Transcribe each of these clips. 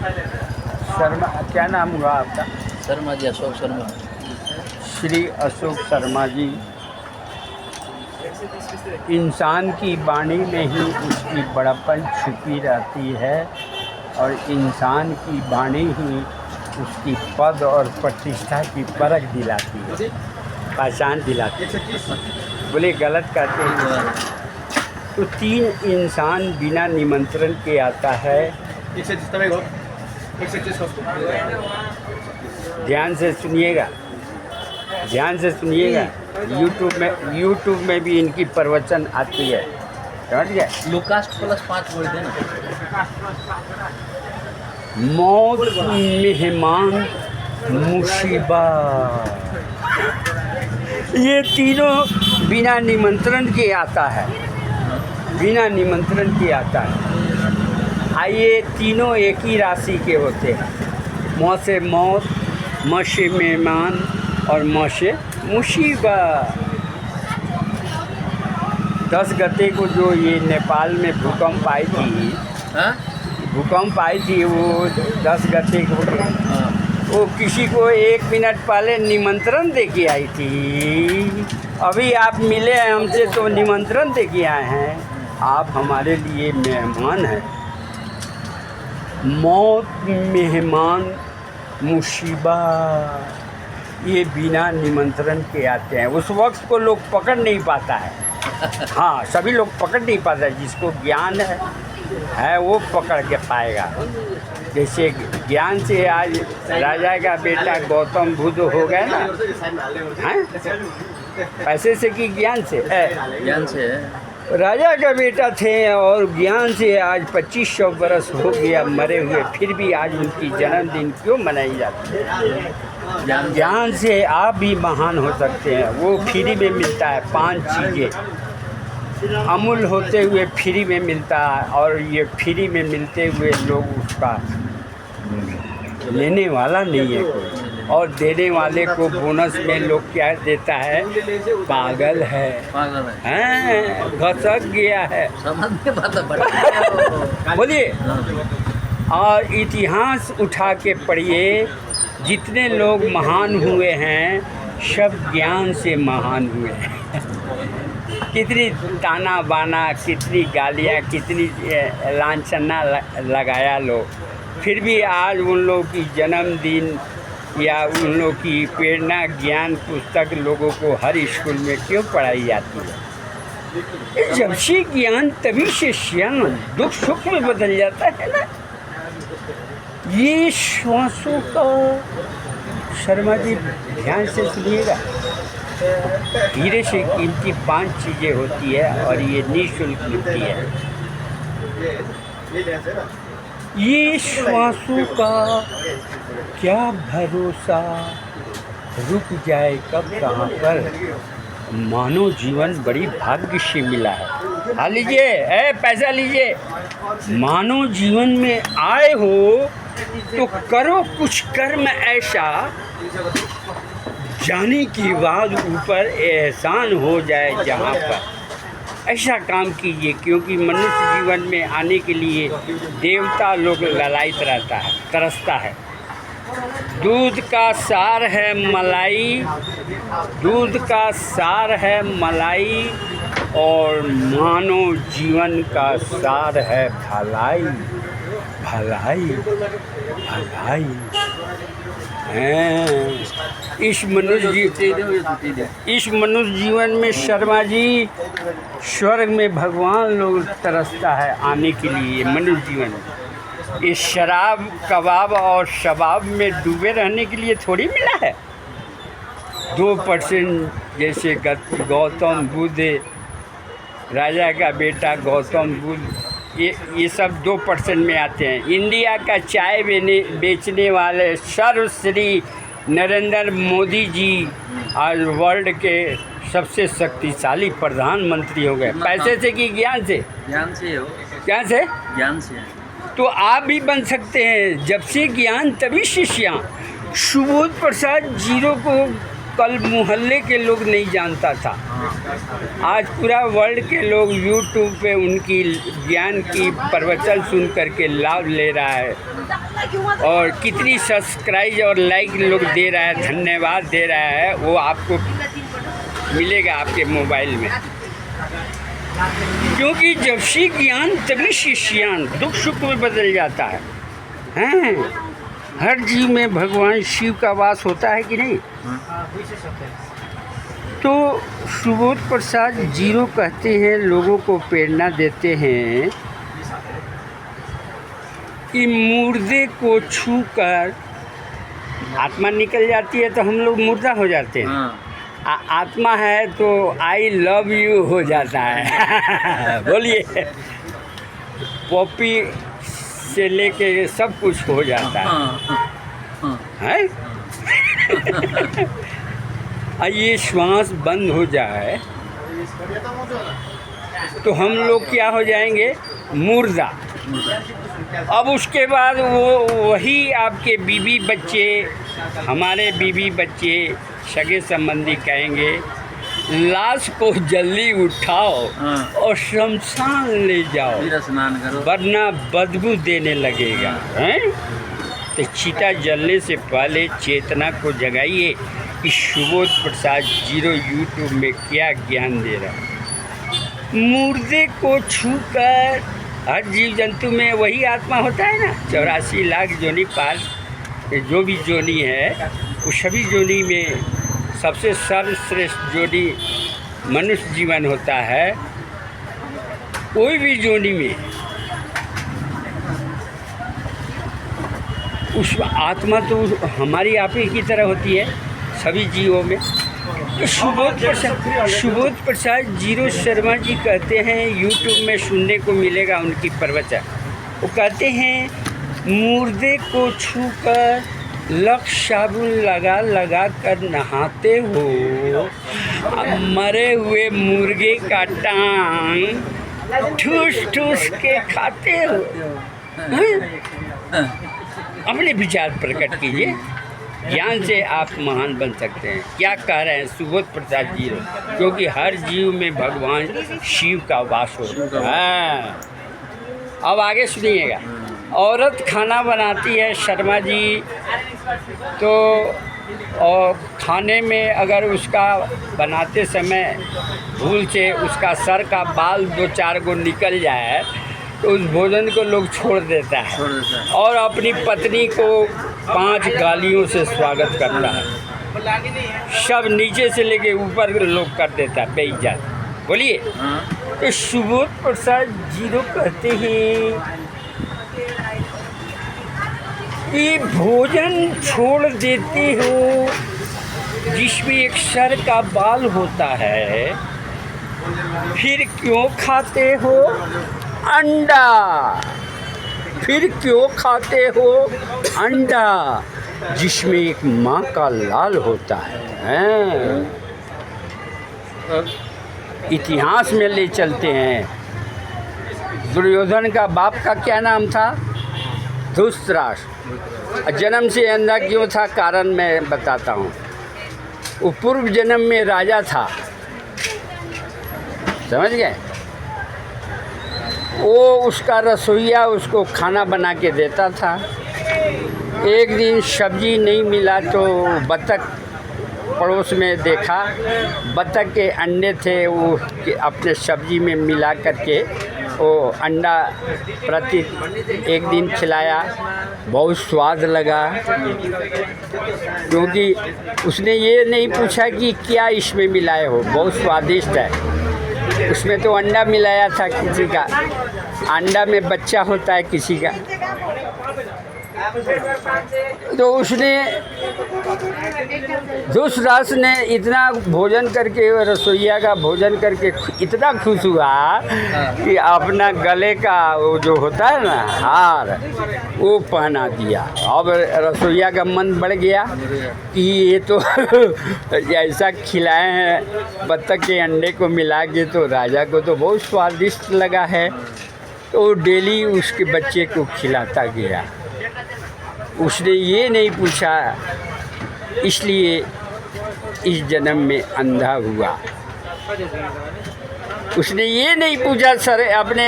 शर्मा, क्या नाम हुआ आपका? शर्मा जी, अशोक शर्मा। श्री अशोक शर्मा जी। इंसान की वाणी में ही उसकी बड़प्पन छुपी रहती है और इंसान की वाणी ही उसकी पद और प्रतिष्ठा की परख दिलाती है, पहचान दिलाती है। बोले गलत कहते हैं। तो 3 इंसान बिना निमंत्रण के आता है। ध्यान से सुनिएगा, ध्यान से सुनिएगा। यूट्यूब में भी इनकी प्रवचन आती है, समझ गए? लुकास्ट +5 बोल देना। मौत, मेहमान, मुसीबत, ये तीनों बिना निमंत्रण के आता है, बिना निमंत्रण के आता है। आइए, तीनों एक ही राशि के होते हैं। मौ से मौत, म से मेहमान और म से मुसीबत। 10 गते को जो ये नेपाल में भूकंप आई थी, भूकंप आई थी, वो 10 गते को वो किसी को 1 मिनट पहले निमंत्रण दे के आई थी। अभी आप मिले हैं हमसे तो निमंत्रण दे के आए हैं, आप हमारे लिए मेहमान हैं। मौत, मेहमान, मुसीबत, ये बिना निमंत्रण के आते हैं। उस वक्त को लोग पकड़ नहीं पाता है। हाँ, सभी लोग पकड़ नहीं पाता है। जिसको ज्ञान है वो पकड़ के पाएगा। जैसे ज्ञान से आज राजा का बेटा गौतम बुद्ध हो गए ना, हैं? पैसे से कि ज्ञान से? ज्ञान से। राजा का बेटा थे और ज्ञान से आज 2500 बरस हो गया मरे हुए, फिर भी आज उनकी जन्मदिन क्यों मनाई जाती है? ज्ञान से आप भी महान हो सकते हैं। वो फ्री में मिलता है, 5 चीज़ें अमूल होते हुए फ्री में मिलता है, और ये फ्री में मिलते हुए लोग उसका लेने वाला नहीं है कोई, और देने वाले को बोनस में लोग क्या देता है? पागल है, हैं? घसक गया है। बोलिए। और इतिहास उठा के पढ़िए, जितने लोग महान हुए हैं सब ज्ञान से महान हुए हैं। कितनी ताना बाना, कितनी गालियाँ, कितनी लांछना लगाया लोग, फिर भी आज उन लोगों की जन्मदिन या उन लोगों की प्रेरणा ज्ञान पुस्तक लोगों को हर स्कूल में क्यों पढ़ाई जाती है? जब से ज्ञान तभी से श्याम, दुख सुख में बदल जाता है ना। ये श्वासों का, शर्मा जी ध्यान से सुनिएगा, हीरे से कीमती 5 चीज़ें होती है और ये निःशुल्क मिलती है। ये श्वासों का क्या भरोसा, रुक जाए कब कहाँ पर, मानव जीवन बड़ी भाग्य से मिला है। हाँ लीजिए, पैसा लीजिए। मानव जीवन में आए हो तो करो कुछ कर्म ऐसा, जाने के बाद ऊपर एहसान हो जाए जहाँ पर। ऐसा काम कीजिए, क्योंकि मनुष्य जीवन में आने के लिए देवता लोग ललायित रहता है, तरसता है। दूध का सार है मलाई, दूध का सार है मलाई, और मानव जीवन का सार है भलाई, भलाई, भलाई। इस मनुष्य जीवन में शर्मा जी, स्वर्ग में भगवान लोग तरसता है आने के लिए। मनुष्य जीवन में इस शराब, कबाब और शबाब में डूबे रहने के लिए थोड़ी मिला है। 2% जैसे गौतम बुद्ध, राजा का बेटा गौतम बुद्ध, ये सब 2% में आते हैं। इंडिया का चाय बेचने वाले सर्वश्री नरेंद्र मोदी जी आज वर्ल्ड के सबसे शक्तिशाली प्रधानमंत्री हो गए। पैसे से कि ज्ञान से? ज्ञान से हो। क्या से? ज्ञान से। तो आप भी बन सकते हैं। जब से ज्ञान तभी शिष्या। सुबोध प्रसाद जीरो को कल मोहल्ले के लोग नहीं जानता था, आज पूरा वर्ल्ड के लोग यूट्यूब पे उनकी ज्ञान की प्रवचन सुन करके लाभ ले रहा है। और कितनी सब्सक्राइब और लाइक लोग दे रहा है, धन्यवाद दे रहा है, वो आपको मिलेगा आपके मोबाइल में। क्योंकि जब सी ज्ञान तभी शिष्यान, दुख सुख में बदल जाता है। हैं, हर जीव में भगवान शिव का वास होता है कि नहीं? तो सुबोध प्रसाद जीरो कहते हैं, लोगों को प्रेरणा देते हैं कि मुर्दे को छूकर आत्मा निकल जाती है तो हम लोग मुर्दा हो जाते हैं। आत्मा है तो आई लव यू हो जाता है। बोलिए, पॉपी से लेके सब कुछ हो जाता है। ये श्वास बंद हो जाए तो हम लोग क्या हो जाएंगे? मुर्दा। अब उसके बाद वही आपके बीवी बच्चे, हमारे बीवी बच्चे, सगे संबंधी कहेंगे लाश को जल्दी उठाओ और शमशान ले जाओ, स्नान करो, वरना बदबू देने लगेगा। हैं? तो चिता जलने से पहले चेतना को जगाइए कि सुबोध प्रसाद जीरो यूट्यूब में क्या ज्ञान दे रहा है। मुर्दे को छूकर हर जीव जंतु में वही आत्मा होता है ना। 84 लाख जोनी पार जो भी जोनी है, वो सभी जोनी में सबसे सर्वश्रेष्ठ जोनी मनुष्य जीवन होता है। कोई भी जोनी में उस आत्मा तो हमारी आप ही की तरह होती है सभी जीवों में। तो सुबोध प्रसाद जीरो शर्मा जी कहते हैं, यूट्यूब में सुनने को मिलेगा उनकी प्रवचन। वो कहते हैं मुर्दे को छूकर लक्ष्य साबुन लगा लगा कर नहाते हो, मरे हुए मुर्गे का टांग ठूस ठूस के खाते हो। अपने विचार प्रकट कीजिए, ज्ञान से आप महान बन सकते हैं। क्या कह रहे हैं सुबोध प्रसाद जी? क्योंकि हर जीव में भगवान शिव का वास होता है। अब आगे सुनिएगा। औरत खाना बनाती है शर्मा जी, तो और खाने में अगर उसका बनाते समय भूल से उसका सर का बाल 2-4 गो निकल जाए तो उस भोजन को लोग छोड़ देता है और अपनी पत्नी को 5 गालियों से स्वागत करता है। सब नीचे से लेके ऊपर लोग कर देता है बेइज्जत। बोलिए, तो सुबोध प्रसाद जीरो कहते हैं कि भोजन छोड़ देते हो जिसमें एक सर का बाल होता है, फिर क्यों खाते हो अंडा? फिर क्यों खाते हो अंडा जिसमें एक माँ का लाल होता है? इतिहास में ले चलते हैं। दुर्योधन का बाप का क्या नाम था? धृतराष्ट्र। जन्म से अंधा क्यों था? कारण मैं बताता हूँ। वो पूर्व जन्म में राजा था, समझ गए? वो उसका रसोइया उसको खाना बना के देता था। एक दिन सब्जी नहीं मिला तो बतख पड़ोस में देखा, बतख के अंडे थे, वो अपने सब्जी में मिला करके वो अंडा प्रति एक दिन खिलाया। बहुत स्वाद लगा, क्योंकि उसने ये नहीं पूछा कि क्या इसमें मिलाए हो, बहुत स्वादिष्ट है। उसमें तो अंडा मिलाया था, किसी का अंडा में बच्चा होता है किसी का। तो उसने धृतराष्ट्र ने इतना भोजन करके, रसोइया का भोजन करके इतना खुश हुआ कि अपना गले का वो जो होता है ना हार, वो पहना दिया। अब रसोइया का मन बढ़ गया कि ये तो ऐसा खिलाए हैं बत्तख के अंडे को मिला के, तो राजा को तो बहुत स्वादिष्ट लगा है। तो डेली उसके बच्चे को खिलाता गया। उसने ये नहीं पूछा, इसलिए इस जन्म में अंधा हुआ। उसने ये नहीं पूछा सर अपने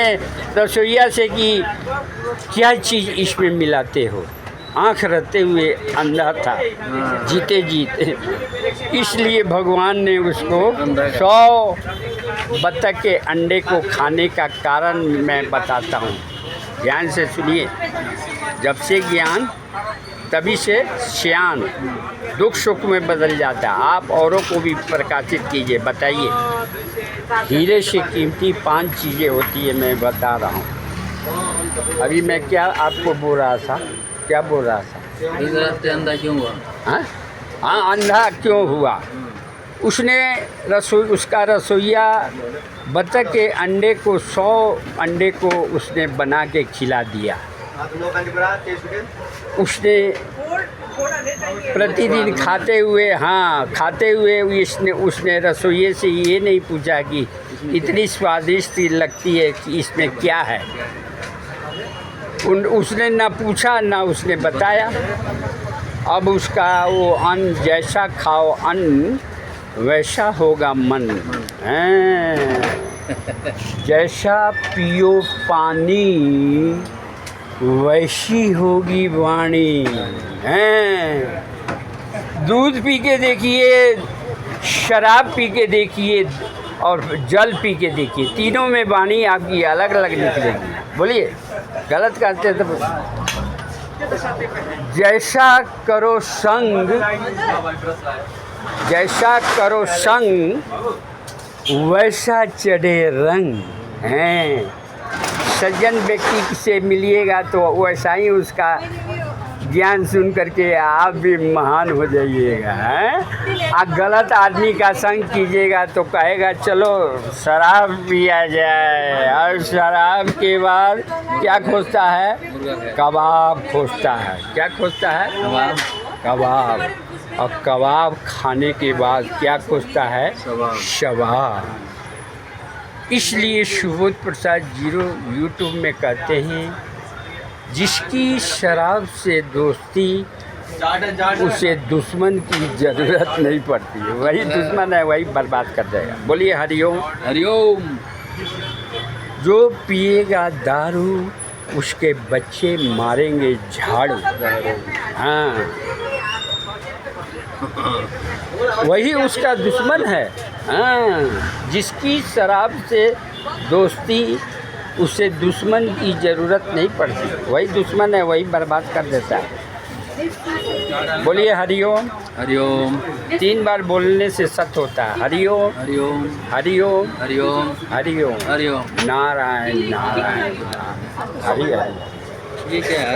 रसोइया से कि क्या चीज़ इसमें मिलाते हो। आँख रहते हुए अंधा था जीते जीते, इसलिए भगवान ने उसको 100 बत्तख के अंडे को खाने का कारण मैं बताता हूँ। ध्यान से सुनिए। जब से ज्ञान तभी से श्यान, दुख सुख में बदल जाता है। आप औरों को भी प्रकाशित कीजिए, बताइए। हीरे से कीमती 5 चीज़ें होती है, मैं बता रहा हूँ। अभी मैं क्या आपको बोल रहा था, क्या बोल रहा था? इस रास्ते अंधा क्यों हुआ? हाँ, अंधा क्यों हुआ? उसने उसका रसोइया बत्तख के अंडे को 100 अंडे को उसने बना के खिला दिया। उसने प्रतिदिन खाते हुए उसने रसोइये से ये नहीं पूछा कि इतनी स्वादिष्ट लगती है कि इसमें क्या है। उसने ना पूछा ना उसने बताया। अब उसका वो अन्न, जैसा खाओ अन्न वैसा होगा मन, जैसा पियो पानी वैसी होगी वाणी। दूध पी के देखिए, शराब पी के देखिए और जल पी के देखिए, तीनों में वाणी आपकी अलग अलग निकलेगी। बोलिए, गलत करते तो। जैसा करो संग वैसा चढ़े रंग। हैं, सज्जन व्यक्ति से मिलिएगा तो वैसा ही उसका ज्ञान सुन करके आप भी महान हो जाइएगा। हैं, आप गलत आदमी का संग कीजिएगा तो कहेगा चलो शराब पिया जाए, और शराब के बाद क्या खोजता है? कबाब खोजता है। क्या खोजता है? कबाब। और कबाब खाने के बाद क्या खोजता है? शबाब। इसलिए सुबोध प्रसाद जीरो यूट्यूब में कहते हैं, जिसकी शराब से दोस्ती उसे दुश्मन की ज़रूरत नहीं पड़ती है। वही दुश्मन है, वही बर्बाद कर देगा। बोलिए हरिओम। हरिओम। जो पिएगा दारू उसके बच्चे मारेंगे झाड़ू। हाँ, वही उसका दुश्मन है। हाँ, जिसकी शराब से दोस्ती उसे दुश्मन की ज़रूरत नहीं पड़ती, वही दुश्मन है, वही बर्बाद कर देता है। बोलिए हरिओम। हरिओम। 3 बार बोलने से सत्य होता है। हरिओम, हरिओम, हरिओम, हरिओम, हरिओम, हरिओम। नारायण नारायण, हरि हरि। ठीक है।